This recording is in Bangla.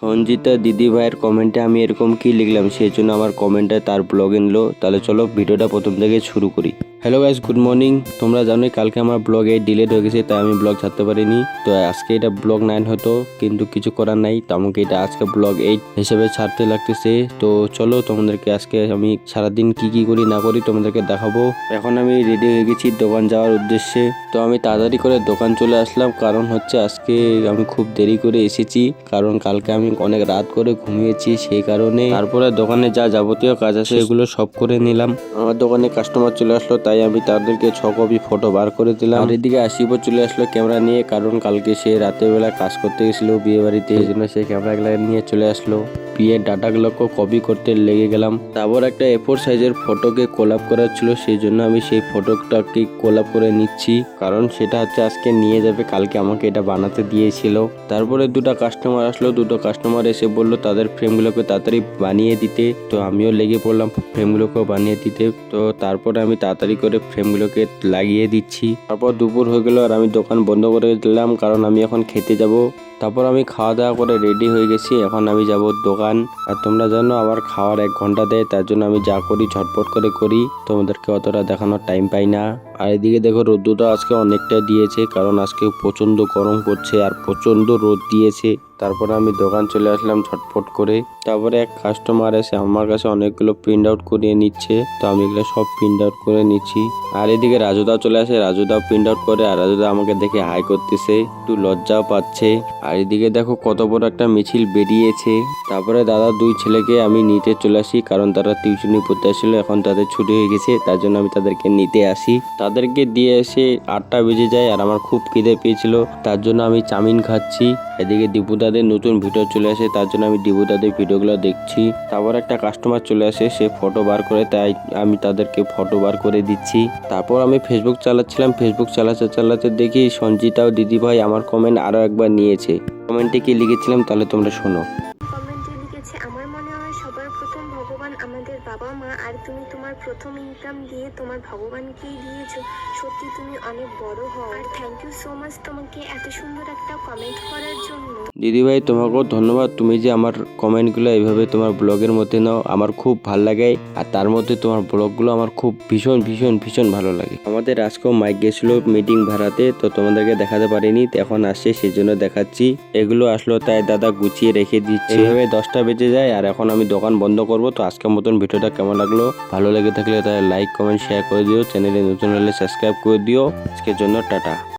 সঞ্জিতা দিদি ভাইয়ের কমেন্টে আমি এরকম কি লিখলাম, সেই জন্য আমার কমেন্টে তার ব্লগ এনলো। তাহলে চলো ভিডিওটা প্রথম থেকে শুরু করি। Hello guys, good morning. তোমরা জানোই কালকে আমার ব্লগ 8 ডিলেট হয়ে গেছে, তাই আমি ব্লগ ছাড়তে পারিনি। তো আজকে এটা ব্লগ 9 হতো, কিন্তু কিছু করার নাই, তো আমাকে এটা আজকে ব্লগ 8 হিসেবে ছাড়তে লাগতেছে। তো চলো তোমাদেরকে আজকে আমি সারাদিন কি কি করি না করি তোমাদেরকে দেখাবো। এখন আমি রেডি হয়ে গেছি দোকান যাওয়ার উদ্দেশ্যে। তো আমি তাড়াতাড়ি করে দোকান চলে আসলাম, কারণ হচ্ছে আজকে আমি খুব দেরি করে এসেছি, কারণ কালকে আমি অনেক রাত করে ঘুমিয়েছি, সেই কারণে। তারপরে দোকানে যা যাবতীয় কাজ আছে এগুলো সব করে নিলাম। আমার দোকানে কাস্টমার চলে আসলো, তাই আমি তাদেরকে 6 কপি ফটো বার করে দিলাম। আর এদিকে আসিফও চলে আসলো ক্যামেরা নিয়ে, কারণ কালকে সে রাতের বেলা কাজ করতে গেছিল বিয়ে বাড়িতে, এই জন্য সে ক্যামেরা নিয়ে চলে আসলো। বিয়ের ডাটাগুলোকে কপি করতে লেগে গেলাম। তারপর একটা A4 সাইজের ফটোকে কোলাপ করার ছিল, সেই জন্য আমি সেই ফটোটাকে কোলাপ করে নিচ্ছি, কারণ সেটা হচ্ছে আজকে নিয়ে যাবে, কালকে আমাকে এটা বানাতে দিয়েছিল। তারপরে দুটো কাস্টমার আসলো, দুটো কাস্টমার এসে বললো তাদের ফ্রেমগুলোকে তাড়াতাড়ি বানিয়ে দিতে। তো আমিও লেগে পড়লাম ফ্রেমগুলোকেও বানিয়ে দিতে। তো তারপরে আমি তাড়াতাড়ি করে ফ্রেমগুলোকে লাগিয়ে দিচ্ছি। তারপর দুপুর হয়ে গেল আর আমি দোকান বন্ধ করে দিলাম, কারণ আমি এখন খেতে যাব। তারপর আমি খাওয়া দাওয়া করে রেডি হয়ে গেছি, এখন আমি যাব দোকান। আর তোমরা জানো আমার খাওয়ার 1 ঘন্টা দেয়, তার জন্য আমি যা করি ঝটপট করে করি, তোমাদেরকে অতটা দেখানোর টাইম পাই না। আর এদিকে দেখো রোদ্দুরটা আজকে অনেকটা দিয়েছে, কারণ আজকে প্রচন্ড গরম পড়ছে আর প্রচন্ড রোদ দিয়েছে। তারপরে আমি দোকান চলে আসলাম ঝটপট করে। তারপরে এক কাস্টমার এসে আমার কাছে অনেকগুলো প্রিন্ট আউট করিয়ে নিচ্ছে, তো আমি এগুলো সব প্রিন্ট আউট করে নিচ্ছি। আর এদিকে রাজুদাও চলে আসে, রাজুদাও প্রিন্ট আউট করে, আর রাজুদা আমাকে দেখে হাই করতেছে, একটু লজ্জাও পাচ্ছে। আর এদিকে দেখো কত বড় একটা মিছিল বেরিয়েছে। তারপরে দাদা 2 ছেলেকে আমি নিতে চলে আসি, কারণ তারা টিউশনি পড়তে আসছিল, এখন তাদের ছুটি হয়ে গেছে, তার জন্য আমি তাদেরকে নিতে আসি। তাদেরকে দিয়ে এসে 8টা বেজে যায়, আর আমার খুব খিদে পেয়েছিল, তার জন্য আমি চাউমিন খাচ্ছি। এদিকে দীপুদাদের নতুন ভিডিও চলে আসে, তার জন্য আমি দীপুদাদের ভিডিওগুলো দেখছি। তারপর একটা কাস্টমার চলে আসে, সে ফটো বার করে, তাই আমি তাদেরকে ফটো বার করে দিচ্ছি। তারপর আমি ফেসবুক চালাচ্ছিলাম, ফেসবুক চালাতে চালাতে দেখি সঞ্জিতা ও দিদি ভাই আমার কমেন্ট আরো একবার নিয়েছে। কমেন্টে কি লিখেছিলাম তাহলে তোমরা শোনো। কমেন্টে লিখেছে, আমার মনে হয় সবার প্রথম ভগবান আমাদের বাবা মা, আর তুমি তোমার প্রথম ইনকাম দিয়ে তোমার ভগবানকেই দিয়েছো। সত্যি তুমি অনেক বড় হও, আর থ্যাংক ইউ সো মাচ তোমাকে এত সুন্দর একটা কমেন্ট করার জন্য। দিদি ভাই তোমাকেও ধন্যবাদ, তুমি যে আমার কমেন্টগুলো এইভাবে তোমার ব্লগের মধ্যে নাও, আমার খুব ভাল লাগে। আর তার মধ্যে তোমার ব্লগগুলো আমার খুব ভীষণ ভীষণ ভীষণ ভালো লাগে। আমাদের আজকেও মাইক গেছিল মিটিং ভাড়াতে, তো তোমাদেরকে দেখাতে পারিনি, এখন আসছে সেই জন্য দেখাচ্ছি। এগুলো আসলো তাই দাদা গুছিয়ে রেখে দিচ্ছে। এইভাবে 10টা বেজে যায়, আর এখন আমি দোকান বন্ধ করব। তো আজকের মতন ভিডিওটা কেমন লাগলো, ভালো লেগে থাকলে তাই লাইক কমেন্ট শেয়ার করে দিও, চ্যানেলে নতুন হলে সাবস্ক্রাইব করে দিও। আজকের জন্য টাটা।